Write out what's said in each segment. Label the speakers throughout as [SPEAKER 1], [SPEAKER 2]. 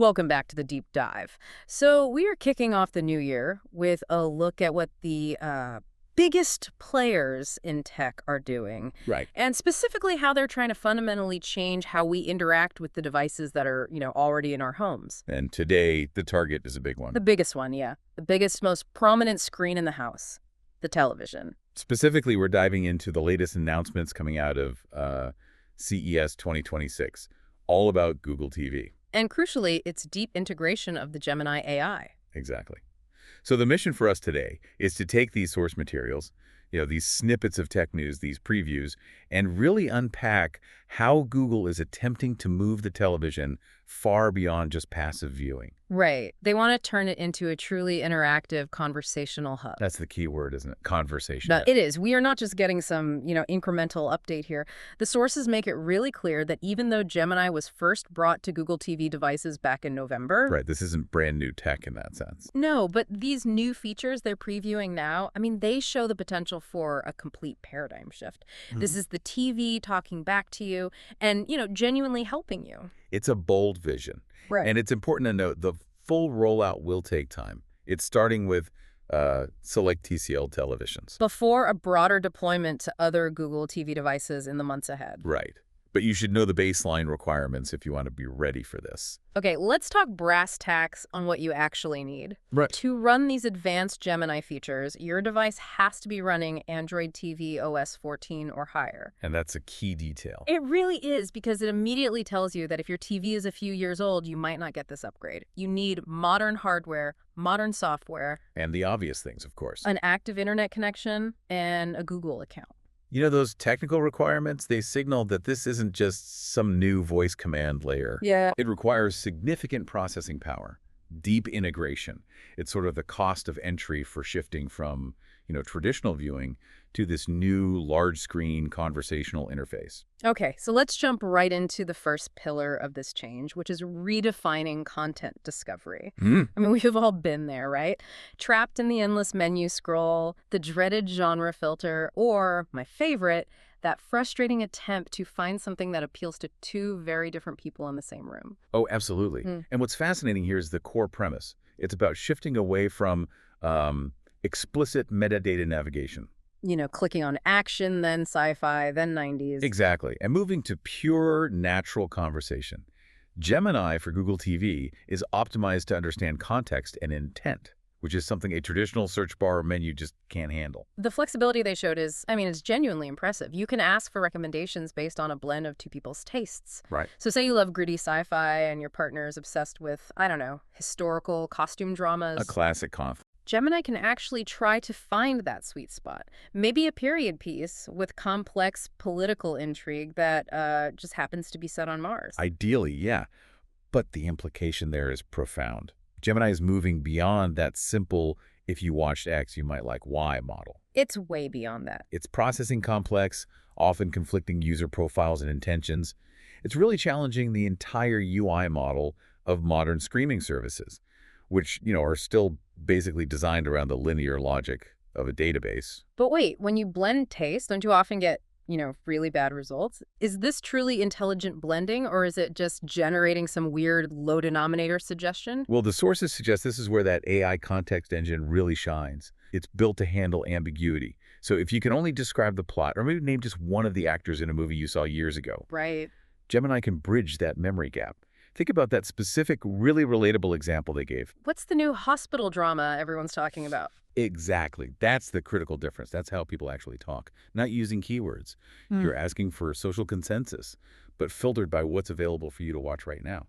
[SPEAKER 1] Welcome back to the deep dive. So we are kicking off the new year with a look at what the biggest players in tech are doing,
[SPEAKER 2] Right.
[SPEAKER 1] and specifically how they're trying to fundamentally change how we interact with the devices that are, already in our homes.
[SPEAKER 2] And today, the target is a big one.
[SPEAKER 1] The biggest one, yeah. The biggest, most prominent screen in the house, the television.
[SPEAKER 2] Specifically, we're diving into the latest announcements coming out of CES 2026, all about Google TV.
[SPEAKER 1] And crucially, its deep integration of the Gemini AI.
[SPEAKER 2] Exactly. So the mission for us today is to take these source materials, these snippets of tech news, these previews, and really unpack how Google is attempting to move the television far beyond just passive viewing.
[SPEAKER 1] Right. They want to turn it into a truly interactive conversational hub.
[SPEAKER 2] That's the key word, isn't it? Conversation.
[SPEAKER 1] No, it is. We are not just getting some, incremental update here. The sources make it really clear that even though Gemini was first brought to Google TV devices back in November.
[SPEAKER 2] Right. This isn't brand new tech in that sense.
[SPEAKER 1] No, but these new features they're previewing now, they show the potential for a complete paradigm shift. This is the TV talking back to you and, genuinely helping you.
[SPEAKER 2] It's a bold vision.
[SPEAKER 1] Right.
[SPEAKER 2] And it's important to note the full rollout will take time. It's starting with select TCL televisions.
[SPEAKER 1] Before a broader deployment to other Google TV devices in the months ahead.
[SPEAKER 2] Right. But you should know the baseline requirements if you want to be ready for this.
[SPEAKER 1] Okay, let's talk brass tacks on what you actually need.
[SPEAKER 2] Right.
[SPEAKER 1] To run these advanced Gemini features, your device has to be running Android TV OS 14 or higher.
[SPEAKER 2] And that's a key detail.
[SPEAKER 1] It really is, because it immediately tells you that if your TV is a few years old, you might not get this upgrade. You need modern hardware, modern software.
[SPEAKER 2] And the obvious things, of course.
[SPEAKER 1] An active internet connection, and a Google account.
[SPEAKER 2] Those technical requirements, they signal that this isn't just some new voice command layer.
[SPEAKER 1] Yeah.
[SPEAKER 2] It requires significant processing power, deep integration. It's sort of the cost of entry for shifting from, traditional viewing to this new large-screen conversational interface.
[SPEAKER 1] Okay, so let's jump right into the first pillar of this change, which is redefining content discovery. We've all been there, right? Trapped in the endless menu scroll, the dreaded genre filter, or, my favorite, that frustrating attempt to find something that appeals to two very different people in the same room.
[SPEAKER 2] Oh, absolutely. And what's fascinating here is the core premise. It's about shifting away from explicit metadata navigation.
[SPEAKER 1] Clicking on action, then sci-fi, then 90s.
[SPEAKER 2] Exactly. And moving to pure natural conversation. Gemini for Google TV is optimized to understand context and intent, which is something a traditional search bar or menu just can't handle.
[SPEAKER 1] The flexibility they showed is, it's genuinely impressive. You can ask for recommendations based on a blend of two people's tastes.
[SPEAKER 2] Right.
[SPEAKER 1] So say you love gritty sci-fi and your partner is obsessed with, historical costume dramas.
[SPEAKER 2] A classic conf.
[SPEAKER 1] Gemini can actually try to find that sweet spot. Maybe a period piece with complex political intrigue that just happens to be set on Mars.
[SPEAKER 2] Ideally, yeah. But the implication there is profound. Gemini is moving beyond that simple, if you watched X, you might like Y model.
[SPEAKER 1] It's way beyond that.
[SPEAKER 2] It's processing complex, often conflicting user profiles and intentions. It's really challenging the entire UI model of modern streaming services, which, are still basically designed around the linear logic of a database.
[SPEAKER 1] But wait, when you blend taste, don't you often get, really bad results? Is this truly intelligent blending, or is it just generating some weird low denominator suggestion?
[SPEAKER 2] Well, the sources suggest this is where that AI context engine really shines. It's built to handle ambiguity. So if you can only describe the plot, or maybe name just one of the actors in a movie you saw years ago,
[SPEAKER 1] Right.
[SPEAKER 2] Gemini can bridge that memory gap. Think about that specific, really relatable example they gave.
[SPEAKER 1] What's the new hospital drama everyone's talking about?
[SPEAKER 2] Exactly. That's the critical difference. That's how people actually talk, not using keywords. You're asking for social consensus, but filtered by what's available for you to watch right now.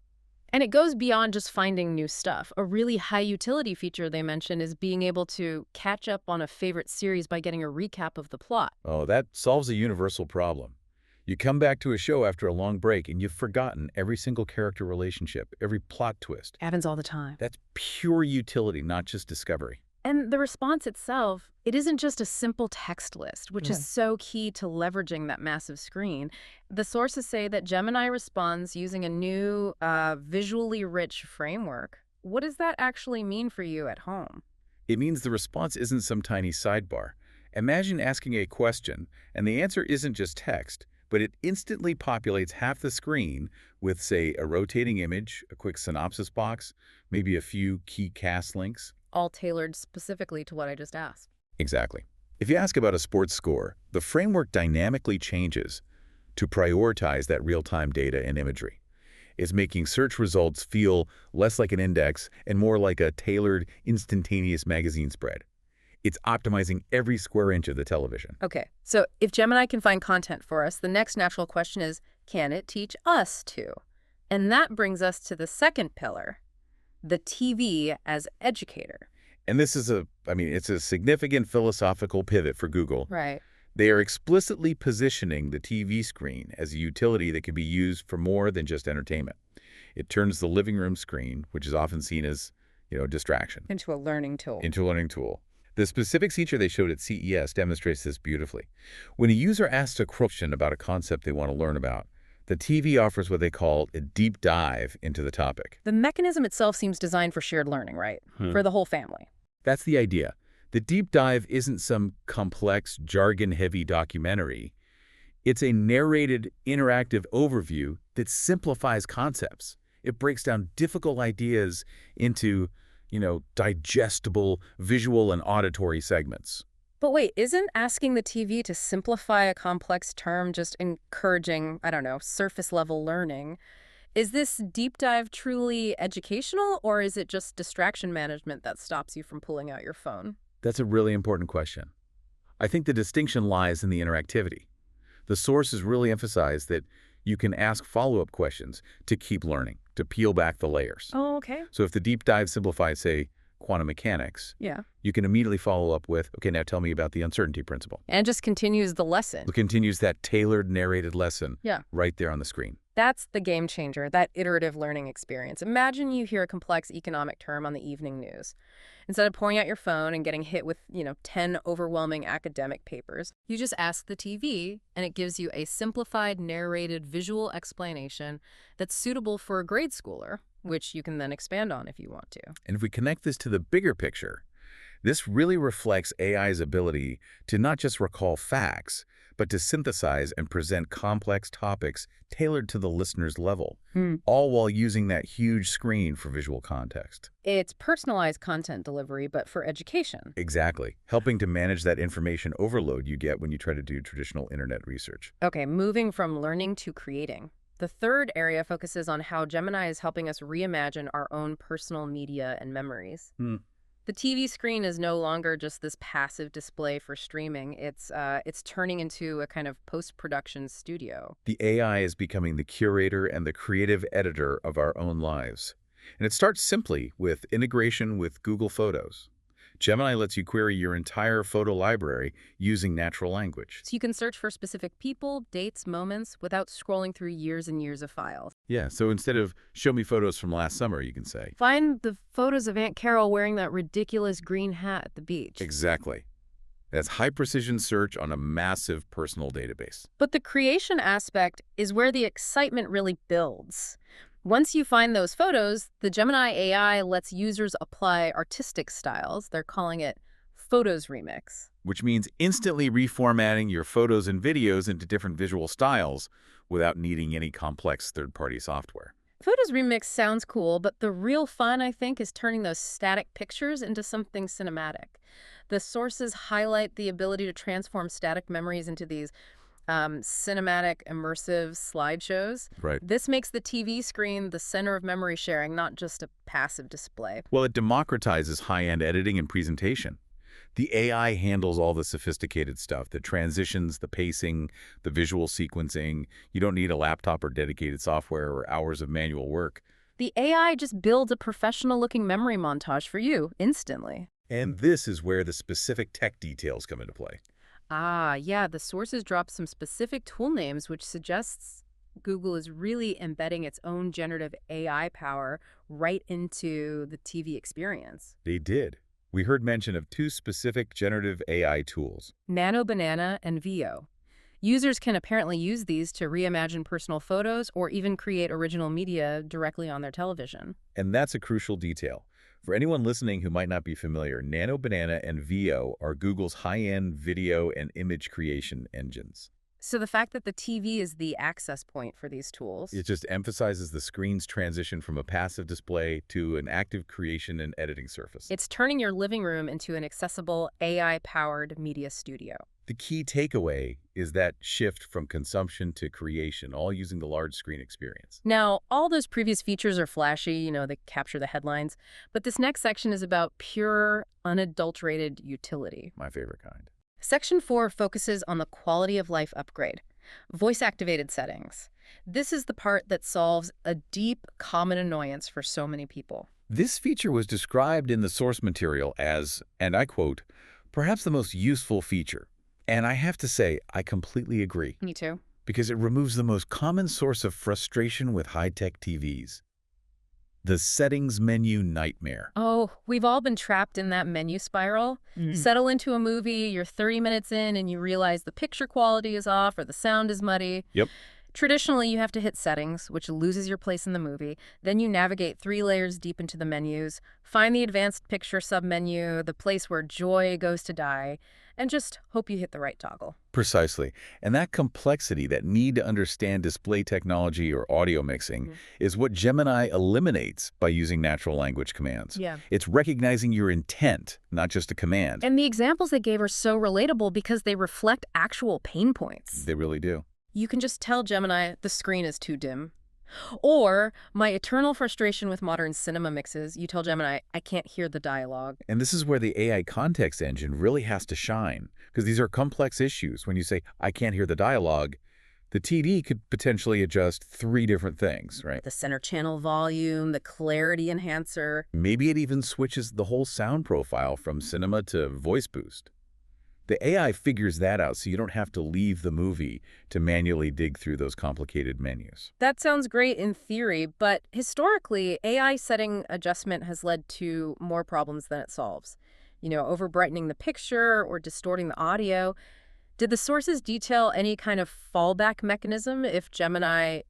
[SPEAKER 1] And it goes beyond just finding new stuff. A really high utility feature they mentioned is being able to catch up on a favorite series by getting a recap of the plot.
[SPEAKER 2] Oh, that solves a universal problem. You come back to a show after a long break and you've forgotten every single character relationship, every plot twist.
[SPEAKER 1] Happens all the time.
[SPEAKER 2] That's pure utility, not just discovery.
[SPEAKER 1] And the response itself, it isn't just a simple text list, which is so key to leveraging that massive screen. The sources say that Gemini responds using a new visually rich framework. What does that actually mean for you at home?
[SPEAKER 2] It means the response isn't some tiny sidebar. Imagine asking a question, and the answer isn't just text, but it instantly populates half the screen with, say, a rotating image, a quick synopsis box, maybe a few key cast links.
[SPEAKER 1] All tailored specifically to what I just asked.
[SPEAKER 2] Exactly. If you ask about a sports score, the framework dynamically changes to prioritize that real-time data and imagery. It's making search results feel less like an index and more like a tailored, instantaneous magazine spread. It's optimizing every square inch of the television.
[SPEAKER 1] Okay, so if Gemini can find content for us, the next natural question is, can it teach us too? And that brings us to the second pillar, the TV as educator.
[SPEAKER 2] And this is it's a significant philosophical pivot for Google.
[SPEAKER 1] Right.
[SPEAKER 2] They are explicitly positioning the TV screen as a utility that can be used for more than just entertainment. It turns the living room screen, which is often seen as, distraction,
[SPEAKER 1] Into a learning tool.
[SPEAKER 2] into a learning tool. The specific feature they showed at CES demonstrates this beautifully. When a user asks a question about a concept they want to learn about, the TV offers what they call a deep dive into the topic.
[SPEAKER 1] The mechanism itself seems designed for shared learning, right? For the whole family.
[SPEAKER 2] That's the idea. The deep dive isn't some complex, jargon-heavy documentary. It's a narrated, interactive overview that simplifies concepts. It breaks down difficult ideas into, digestible visual and auditory segments.
[SPEAKER 1] But wait, isn't asking the TV to simplify a complex term just encouraging, surface-level learning? Is this deep dive truly educational, or is it just distraction management that stops you from pulling out your phone?
[SPEAKER 2] That's a really important question. I think the distinction lies in the interactivity. The sources really emphasize that you can ask follow-up questions to keep learning, to peel back the layers.
[SPEAKER 1] Oh, okay.
[SPEAKER 2] So if the deep dive simplifies, say, quantum mechanics,
[SPEAKER 1] Yeah.
[SPEAKER 2] you can immediately follow up with, okay, now tell me about the uncertainty principle.
[SPEAKER 1] And just continues the lesson.
[SPEAKER 2] It continues that tailored narrated lesson
[SPEAKER 1] Yeah.
[SPEAKER 2] right there on the screen.
[SPEAKER 1] That's the game changer, that iterative learning experience. Imagine you hear a complex economic term on the evening news. Instead of pouring out your phone and getting hit with, 10 overwhelming academic papers, you just ask the TV, and it gives you a simplified, narrated, visual explanation that's suitable for a grade schooler, which you can then expand on if you want to.
[SPEAKER 2] And if we connect this to the bigger picture, this really reflects AI's ability to not just recall facts, but to synthesize and present complex topics tailored to the listener's level, all while using that huge screen for visual context.
[SPEAKER 1] It's personalized content delivery, but for education.
[SPEAKER 2] Exactly, helping to manage that information overload you get when you try to do traditional internet research.
[SPEAKER 1] Okay, moving from learning to creating. The third area focuses on how Gemini is helping us reimagine our own personal media and memories. The TV screen is no longer just this passive display for streaming. It's turning into a kind of post-production studio.
[SPEAKER 2] The AI is becoming the curator and the creative editor of our own lives. And it starts simply with integration with Google Photos. Gemini lets you query your entire photo library using natural language.
[SPEAKER 1] So you can search for specific people, dates, moments, without scrolling through years and years of files.
[SPEAKER 2] Yeah, so instead of show me photos from last summer, you can say,
[SPEAKER 1] Find the photos of Aunt Carol wearing that ridiculous green hat at the beach.
[SPEAKER 2] exactly. That's high-precision search on a massive personal database.
[SPEAKER 1] But the creation aspect is where the excitement really builds. Once you find those photos, the Gemini AI lets users apply artistic styles. They're calling it Photos Remix.
[SPEAKER 2] Which means instantly reformatting your photos and videos into different visual styles without needing any complex third-party software.
[SPEAKER 1] Photos Remix sounds cool, but the real fun, I think, is turning those static pictures into something cinematic. The sources highlight the ability to transform static memories into these cinematic, immersive slideshows.
[SPEAKER 2] Right.
[SPEAKER 1] This makes the TV screen the center of memory sharing, not just a passive display.
[SPEAKER 2] Well, it democratizes high-end editing and presentation. The AI handles all the sophisticated stuff, the transitions, the pacing, the visual sequencing. You don't need a laptop or dedicated software or hours of manual work.
[SPEAKER 1] The AI just builds a professional-looking memory montage for you instantly.
[SPEAKER 2] And this is where the specific tech details come into play.
[SPEAKER 1] Ah, yeah, the sources drop some specific tool names, which suggests Google is really embedding its own generative AI power right into the TV experience.
[SPEAKER 2] They did. We heard mention of two specific generative AI tools.
[SPEAKER 1] Nano Banana and Veo. Users can apparently use these to reimagine personal photos or even create original media directly on their television.
[SPEAKER 2] And that's a crucial detail. For anyone listening who might not be familiar, Nano Banana and Veo are Google's high-end video and image creation engines.
[SPEAKER 1] So the fact that the TV is the access point for these tools.
[SPEAKER 2] It just emphasizes the screen's transition from a passive display to an active creation and editing surface.
[SPEAKER 1] It's turning your living room into an accessible AI-powered media studio.
[SPEAKER 2] The key takeaway is that shift from consumption to creation, all using the large screen experience.
[SPEAKER 1] Now, all those previous features are flashy, they capture the headlines, but this next section is about pure, unadulterated utility.
[SPEAKER 2] My favorite kind.
[SPEAKER 1] Section 4 focuses on the quality of life upgrade, voice-activated settings. This is the part that solves a deep, common annoyance for so many people.
[SPEAKER 2] This feature was described in the source material as, and I quote, perhaps the most useful feature. And I have to say, I completely agree.
[SPEAKER 1] Me too.
[SPEAKER 2] Because it removes the most common source of frustration with high-tech TVs. The settings menu nightmare.
[SPEAKER 1] Oh, we've all been trapped in that menu spiral. You settle into a movie, you're 30 minutes in, and you realize the picture quality is off or the sound is muddy.
[SPEAKER 2] Yep.
[SPEAKER 1] Traditionally, you have to hit settings, which loses your place in the movie. Then you navigate 3 layers deep into the menus, find the advanced picture submenu, the place where joy goes to die, and just hope you hit the right toggle.
[SPEAKER 2] Precisely. And that complexity, that need to understand display technology or audio mixing, is what Gemini eliminates by using natural language commands.
[SPEAKER 1] Yeah.
[SPEAKER 2] It's recognizing your intent, not just a command.
[SPEAKER 1] And the examples they gave are so relatable because they reflect actual pain points.
[SPEAKER 2] They really do.
[SPEAKER 1] You can just tell Gemini the screen is too dim. Or my eternal frustration with modern cinema mixes, you tell Gemini, I can't hear the dialogue.
[SPEAKER 2] And this is where the AI context engine really has to shine, because these are complex issues. When you say, I can't hear the dialogue, the TD could potentially adjust 3 different things, right?
[SPEAKER 1] The center channel volume, the clarity enhancer.
[SPEAKER 2] Maybe it even switches the whole sound profile from cinema to voice boost. The AI figures that out so you don't have to leave the movie to manually dig through those complicated menus.
[SPEAKER 1] That sounds great in theory, but historically, AI setting adjustment has led to more problems than it solves. Over-brightening the picture or distorting the audio. Did the sources detail any kind of fallback mechanism if Gemini,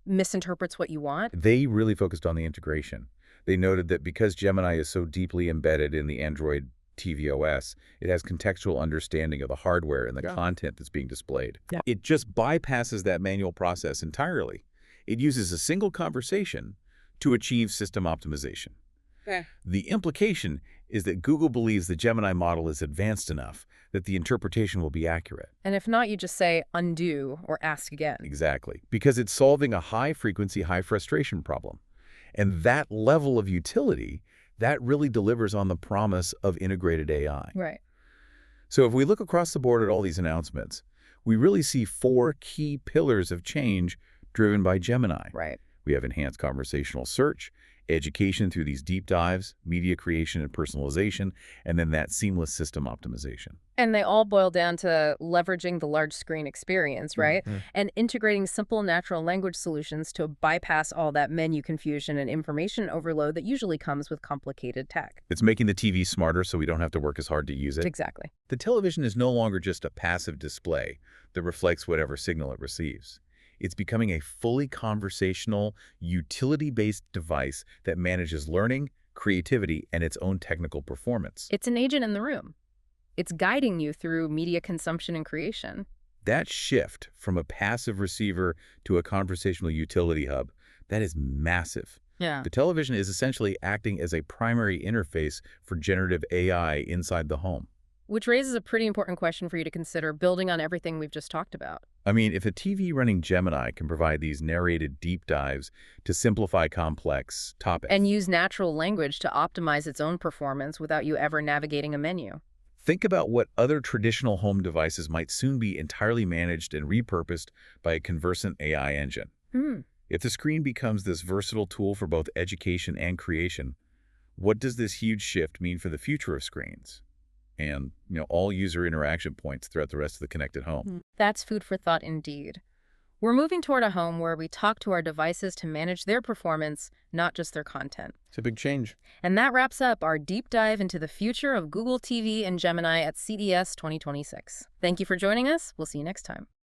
[SPEAKER 1] misinterprets what you want?
[SPEAKER 2] They really focused on the integration. They noted that because Gemini is so deeply embedded in the Android tvOS, it has contextual understanding of the hardware and the content that's being displayed.
[SPEAKER 1] Yeah.
[SPEAKER 2] It just bypasses that manual process entirely. It uses a single conversation to achieve system optimization.
[SPEAKER 1] Okay.
[SPEAKER 2] The implication is that Google believes the Gemini model is advanced enough that the interpretation will be accurate.
[SPEAKER 1] And if not, you just say undo or ask again.
[SPEAKER 2] Exactly. Because it's solving a high-frequency, high-frustration problem. And that level of utility, that really delivers on the promise of integrated AI.
[SPEAKER 1] Right.
[SPEAKER 2] So if we look across the board at all these announcements, we really see 4 key pillars of change driven by Gemini.
[SPEAKER 1] Right.
[SPEAKER 2] We have enhanced conversational search, education through these deep dives, media creation and personalization, and then that seamless system optimization.
[SPEAKER 1] And they all boil down to leveraging the large screen experience, right? And integrating simple natural language solutions to bypass all that menu confusion and information overload that usually comes with complicated tech.
[SPEAKER 2] It's making the TV smarter so we don't have to work as hard to use it.
[SPEAKER 1] Exactly.
[SPEAKER 2] The television is no longer just a passive display that reflects whatever signal it receives. It's becoming a fully conversational, utility-based device that manages learning, creativity, and its own technical performance.
[SPEAKER 1] It's an agent in the room. It's guiding you through media consumption and creation.
[SPEAKER 2] That shift from a passive receiver to a conversational utility hub, that is massive.
[SPEAKER 1] Yeah.
[SPEAKER 2] The television is essentially acting as a primary interface for generative AI inside the home.
[SPEAKER 1] Which raises a pretty important question for you to consider, building on everything we've just talked about.
[SPEAKER 2] I mean, if a TV running Gemini can provide these narrated deep dives to simplify complex topics.
[SPEAKER 1] And use natural language to optimize its own performance without you ever navigating a menu.
[SPEAKER 2] Think about what other traditional home devices might soon be entirely managed and repurposed by a conversant AI engine. If the screen becomes this versatile tool for both education and creation, what does this huge shift mean for the future of screens? And, all user interaction points throughout the rest of the connected home.
[SPEAKER 1] That's food for thought indeed. We're moving toward a home where we talk to our devices to manage their performance, not just their content.
[SPEAKER 2] It's a big change.
[SPEAKER 1] And that wraps up our deep dive into the future of Google TV and Gemini at CES 2026. Thank you for joining us. We'll see you next time.